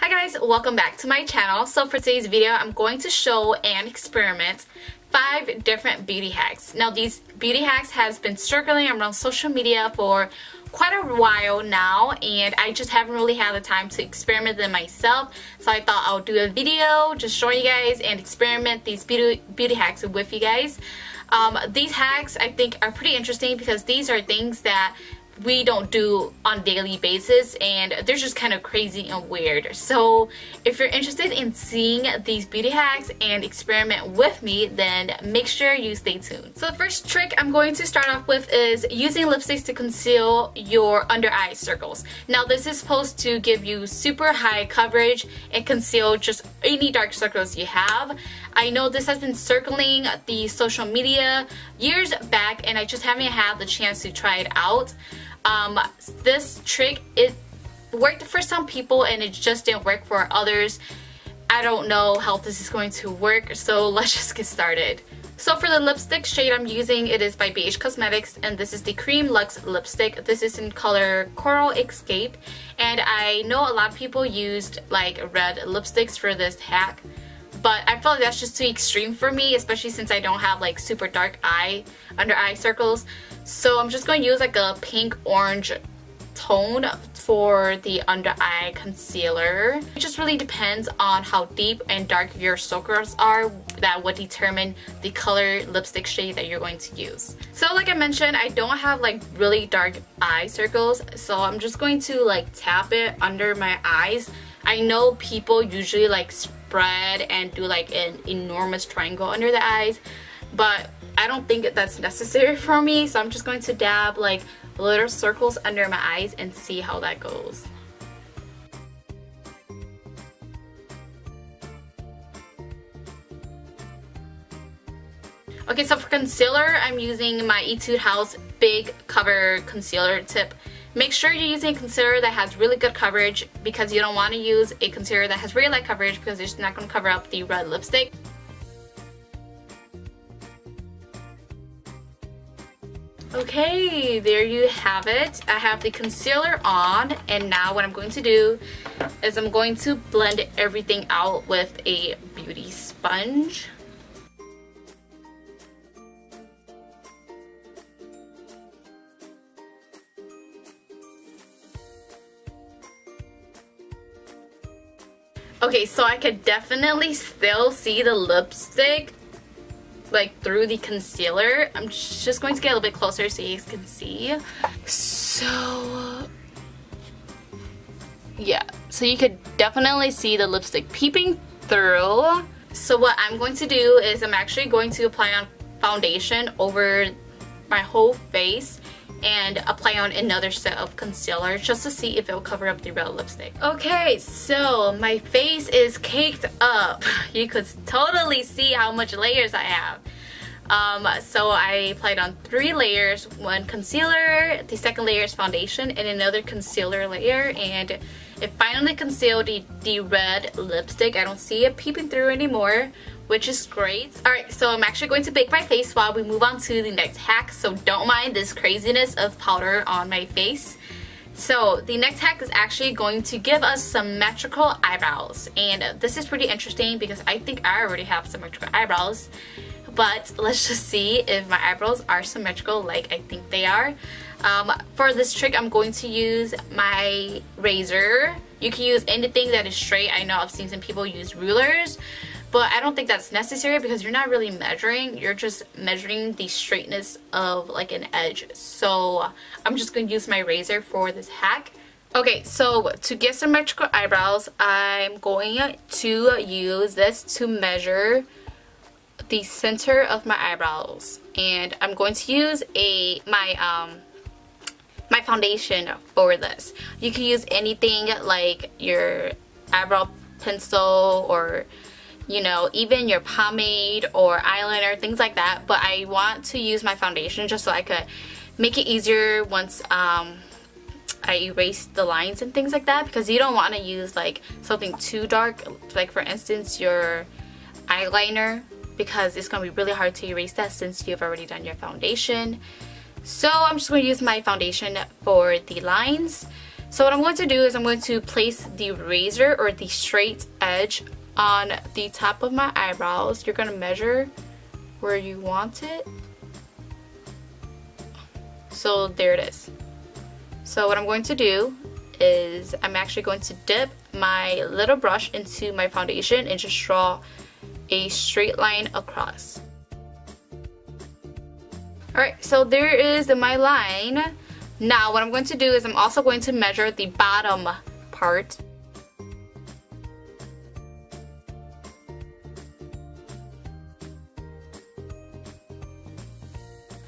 Hi guys, welcome back to my channel. So for today's video, I'm going to show and experiment 5 different beauty hacks. Now these beauty hacks has been circling around social media for quite a while now, and I just haven't really had the time to experiment them myself. So I thought I'll do a video just showing you guys and experiment these beauty hacks with you guys. These hacks I think are pretty interesting because these are things that we don't do on a daily basis, and they're just kind of crazy and weird. So if you're interested in seeing these beauty hacks and experiment with me, then make sure you stay tuned. So the first trick I'm going to start off with is using lipsticks to conceal your under eye circles. Now this is supposed to give you super high coverage and conceal just any dark circles you have. I know this has been circling the social media years back, and I just haven't had the chance to try it out. This trick, it worked for some people and it just didn't work for others. I don't know how this is going to work, so let's just get started. So for the lipstick shade I'm using, it is by BH Cosmetics, and this is the Cream Luxe lipstick. This is in color Coral Escape, and I know a lot of people used like red lipsticks for this hack, but I feel like that's just too extreme for me, especially since I don't have like super dark under eye circles. So I'm just going to use like a pink orange tone for the under eye concealer. It just really depends on how deep and dark your circles are that would determine the color lipstick shade that you're going to use. So like I mentioned, I don't have like really dark eye circles, so I'm just going to like tap it under my eyes. I know people usually like spread and do like an enormous triangle under the eyes, but I don't think that's necessary for me, so I'm just going to dab like little circles under my eyes and see how that goes. Okay, so for concealer, I'm using my Etude House Big Cover Concealer Tip. Make sure you're using a concealer that has really good coverage, because you don't want to use a concealer that has really light coverage because it's not going to cover up the red lipstick. Okay, there you have it. I have the concealer on, and now what I'm going to do is I'm going to blend everything out with a beauty sponge. Okay, so I could definitely still see the lipstick like through the concealer. I'm just going to get a little bit closer so you guys can see. So yeah, so you could definitely see the lipstick peeping through. So what I'm going to do is I'm actually going to apply on foundation over my whole face and apply on another set of concealer just to see if it will cover up the red lipstick. Okay, so my face is caked up. You could totally see how much layers I have. So I applied on 3 layers, one concealer, the second layer is foundation, and another concealer layer, and it finally concealed the red lipstick. I don't see it peeping through anymore, which is great. Alright, so I'm actually going to bake my face while we move on to the next hack, so don't mind this craziness of powder on my face. So the next hack is actually going to give us symmetrical eyebrows, and this is pretty interesting because I think I already have symmetrical eyebrows, but let's just see if my eyebrows are symmetrical like I think they are. For this trick, I'm going to use my razor. You can use anything that is straight. I know I've seen some people use rulers, but I don't think that's necessary because you're not really measuring. You're just measuring the straightness of like an edge. So I'm just going to use my razor for this hack. Okay, so to get symmetrical eyebrows, I'm going to use this to measure the center of my eyebrows, and I'm going to use my foundation for this. You can use anything like your eyebrow pencil, or you know, even your pomade or eyeliner, things like that, but I want to use my foundation just so I could make it easier once I erase the lines and things like that, because you don't want to use like something too dark, like for instance your eyeliner, because it's going to be really hard to erase that since you've already done your foundation. So I'm just going to use my foundation for the lines. So what I'm going to do is I'm going to place the razor or the straight edge on the top of my eyebrows. You're going to measure where you want it. So there it is. So what I'm going to do is I'm actually going to dip my little brush into my foundation and just draw a straight line across. Alright, so there is my line. Now what I'm going to do is I'm also going to measure the bottom part.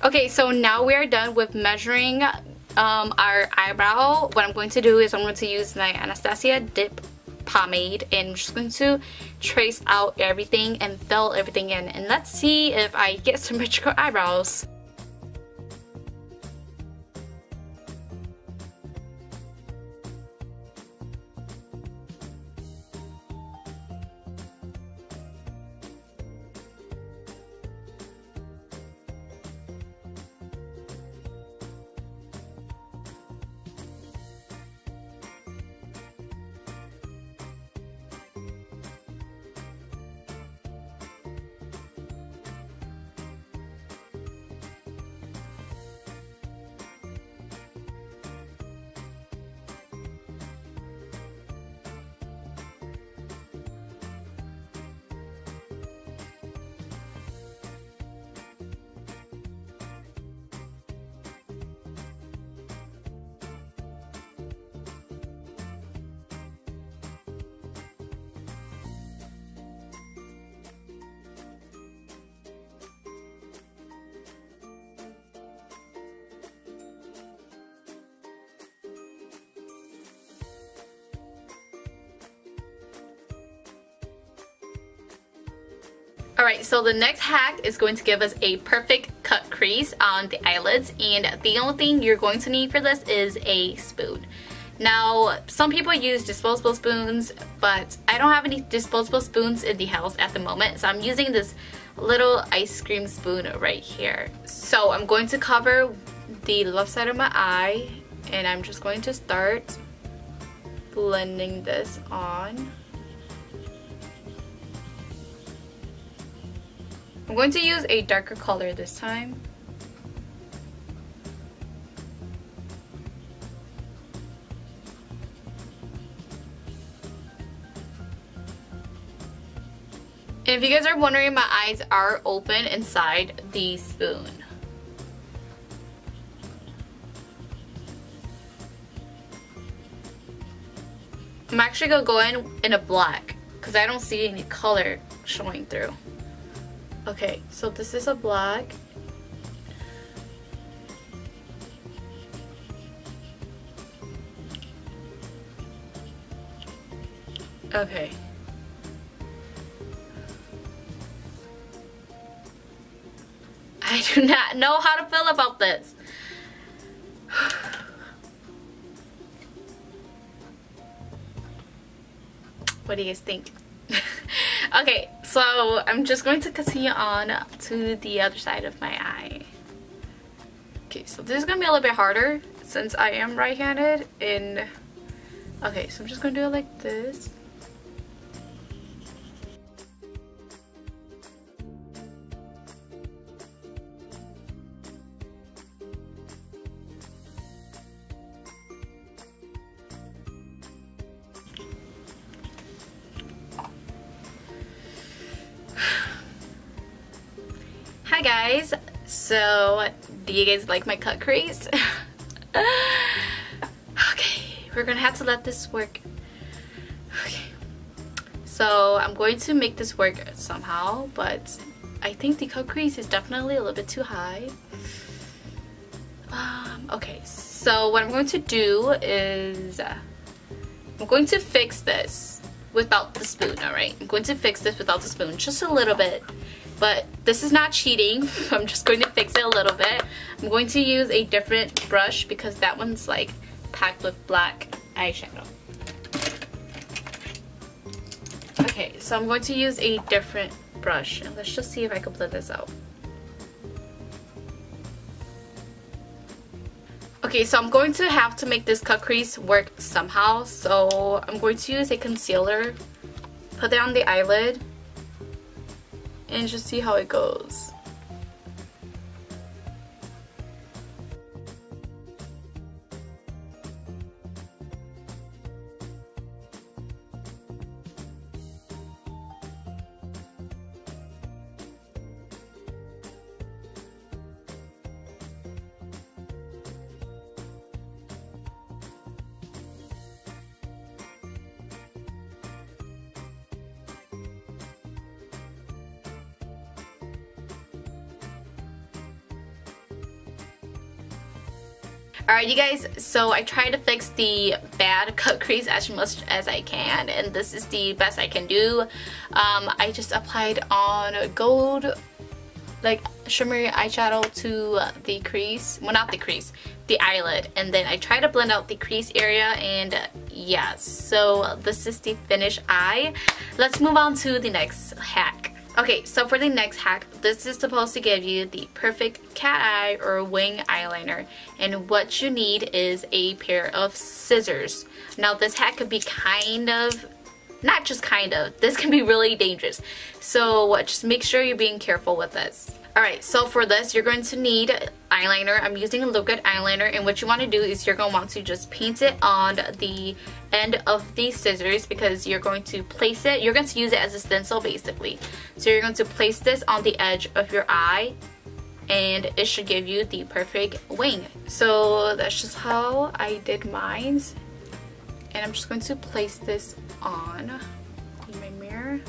Okay, so now we are done with measuring our eyebrow. What I'm going to do is I'm going to use my Anastasia Dip Pomade and I'm just going to trace out everything and fill everything in. And let's see if I get symmetrical eyebrows. Alright, so the next hack is going to give us a perfect cut crease on the eyelids, and the only thing you're going to need for this is a spoon. Now, some people use disposable spoons, but I don't have any disposable spoons in the house at the moment, so I'm using this little ice cream spoon right here. So I'm going to cover the left side of my eye, and I'm just going to start blending this on. I'm going to use a darker color this time. And if you guys are wondering, my eyes are open inside the spoon. I'm actually going to go in a black because I don't see any color showing through. Okay, so this is a black. Okay. I do not know how to feel about this. What do you guys think? Okay, so I'm just going to continue on to the other side of my eye. Okay, so this is going to be a little bit harder since I am right-handed. Okay, so I'm just going to do it like this. Hi guys, so do you guys like my cut crease? Okay, we're gonna have to let this work. Okay, so I'm going to make this work somehow, but I think the cut crease is definitely a little bit too high. Okay, so what I'm going to do is I'm going to fix this without the spoon. Alright, I'm going to fix this without the spoon just a little bit. But this is not cheating. I'm just going to fix it a little bit. I'm going to use a different brush because that one's like packed with black eyeshadow. Okay, so I'm going to use a different brush and let's just see if I can blend this out. Okay, Okay, so I'm going to have to make this cut crease work somehow. So I'm going to use a concealer, put it on the eyelid, and just see how it goes. Alright you guys, so I try to fix the bad cut crease as much as I can, and this is the best I can do. I just applied on gold, like shimmery eyeshadow to the crease, well not the crease, the eyelid, and then I try to blend out the crease area, and yes, so this is the finished eye. Let's move on to the next hack. Okay, so for the next hack, this is supposed to give you the perfect cat eye or wing eyeliner. And what you need is a pair of scissors. Now this hack could be kind of, not just kind of, this can be really dangerous. So just make sure you're being careful with this. Alright, so for this, you're going to need eyeliner. I'm using a liquid eyeliner, and what you want to do is you're going to want to just paint it on the end of the scissors, because you're going to place it, you're going to use it as a stencil basically. So you're going to place this on the edge of your eye, and it should give you the perfect wing. So that's just how I did mine, and I'm just going to place this on in my mirror.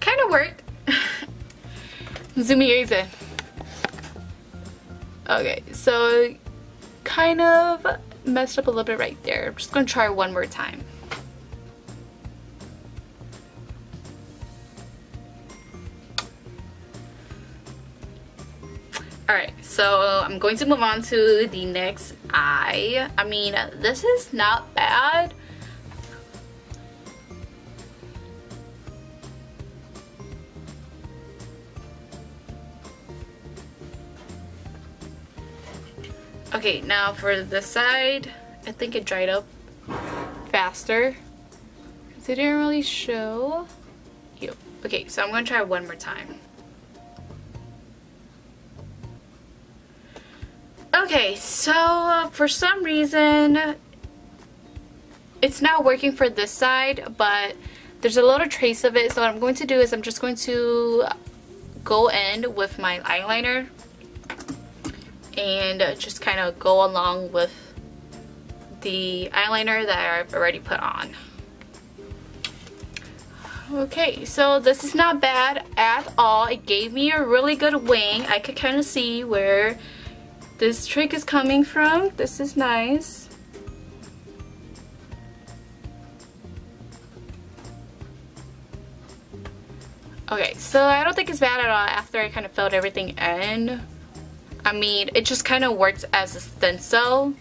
Kind of worked. Zoom ears in. Okay, so kind of messed up a little bit right there. I'm just gonna try one more time. Alright, so I'm going to move on to the next eye. I mean, this is not bad. Okay, now for this side, I think it dried up faster because it didn't really show. Yep. Okay, so I'm going to try one more time. Okay, so for some reason, it's not working for this side, but there's a little trace of it. So what I'm going to do is I'm just going to go in with my eyeliner and just kind of go along with the eyeliner that I've already put on. Okay, so this is not bad at all. It gave me a really good wing. I could kind of see where this trick is coming from. This is nice. Okay, so I don't think it's bad at all after I kind of filled everything in. I mean, it just kind of works as a stencil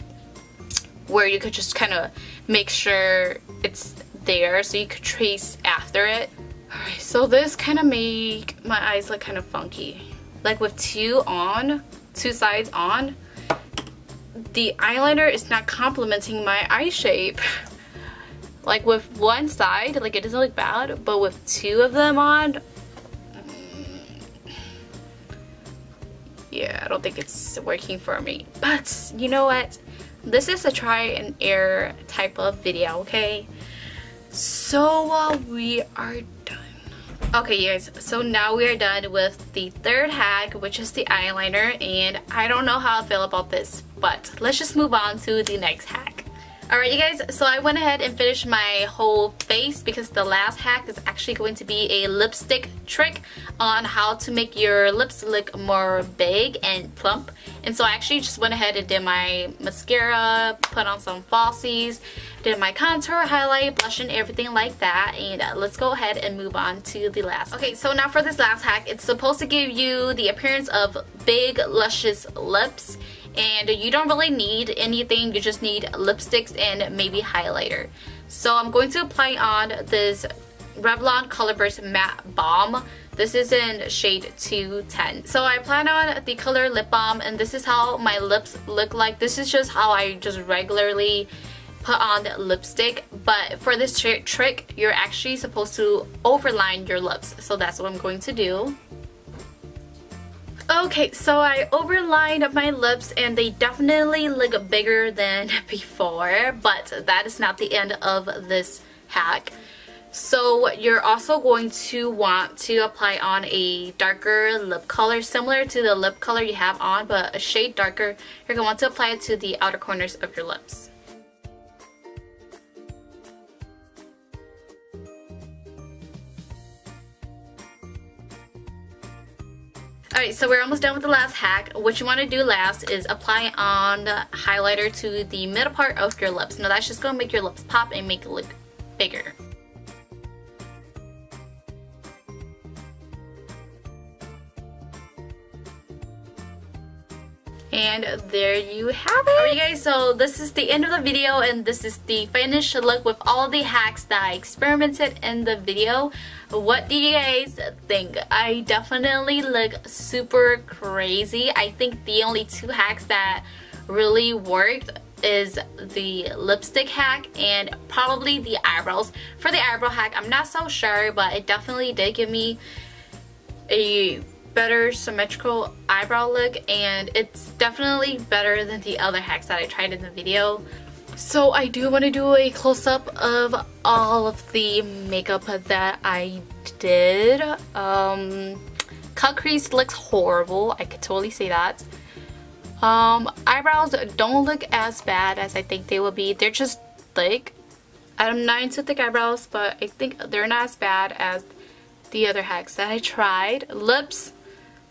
where you could just kind of make sure it's there so you could trace after it. Alright, so this kind of make my eyes look kind of funky. Like with two sides on, the eyeliner is not complementing my eye shape. Like with one side, like it doesn't look bad, but with two of them on, yeah, I don't think it's working for me. But you know what? This is a try and error type of video, okay? So we are done. Okay, you guys, so now we are done with the third hack, which is the eyeliner, and I don't know how I feel about this, but let's just move on to the next hack. Alright you guys, so I went ahead and finished my whole face because the last hack is actually going to be a lipstick trick on how to make your lips look more big and plump. And so I actually just went ahead and did my mascara, put on some falsies, did my contour, highlight, blush, and everything like that. And let's go ahead and move on to the last. Okay, so now for this last hack, it's supposed to give you the appearance of big, luscious lips. And you don't really need anything, you just need lipsticks and maybe highlighter. So I'm going to apply on this Revlon Color Burst Matte Balm. This is in shade 210. So I applied on the color lip balm, and this is how my lips look like. This is just how I just regularly put on the lipstick, but for this trick you're actually supposed to overline your lips, so that's what I'm going to do. Okay, so I overlined my lips and they definitely look bigger than before, but that is not the end of this hack. So you're also going to want to apply on a darker lip color, similar to the lip color you have on, but a shade darker. You're going to want to apply it to the outer corners of your lips. Alright, so we're almost done with the last hack. What you want to do last is apply on highlighter to the middle part of your lips. Now that's just going to make your lips pop and make it look bigger. And there you have it. Alright guys, so this is the end of the video, and this is the finished look with all the hacks that I experimented in the video. What do you guys think? I definitely look super crazy. I think the only two hacks that really worked is the lipstick hack and probably the eyebrows. For the eyebrow hack, I'm not so sure, but it definitely did give me a better symmetrical eyebrow look, and it's definitely better than the other hacks that I tried in the video. So I do want to do a close-up of all of the makeup that I did. Cut crease looks horrible, I could totally say that. Eyebrows don't look as bad as I think they will be. They're just thick. I'm not into thick eyebrows, but I think they're not as bad as the other hacks that I tried. Lips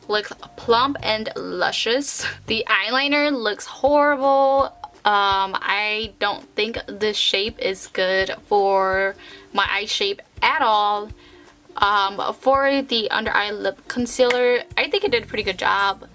looks plump and luscious. The eyeliner looks horrible. I don't think this shape is good for my eye shape at all. For the under eye lip concealer, I think it did a pretty good job.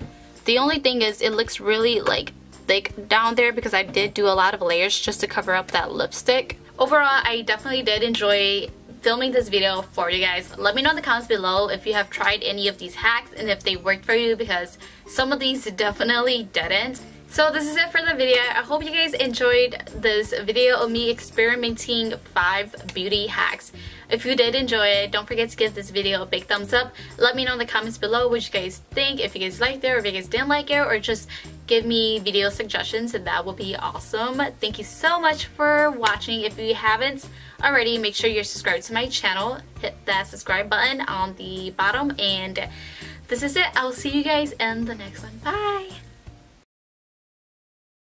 The only thing is it looks really like thick down there because I did do a lot of layers just to cover up that lipstick. Overall, I definitely did enjoy filming this video for you guys. Let me know in the comments below if you have tried any of these hacks and if they worked for you, because some of these definitely didn't. So this is it for the video. I hope you guys enjoyed this video of me experimenting 5 beauty hacks. If you did enjoy it, don't forget to give this video a big thumbs up. Let me know in the comments below what you guys think, if you guys liked it or if you guys didn't like it, or just give me video suggestions, and that would be awesome. Thank you so much for watching. If you haven't already, make sure you're subscribed to my channel. Hit that subscribe button on the bottom, and this is it. I'll see you guys in the next one. Bye!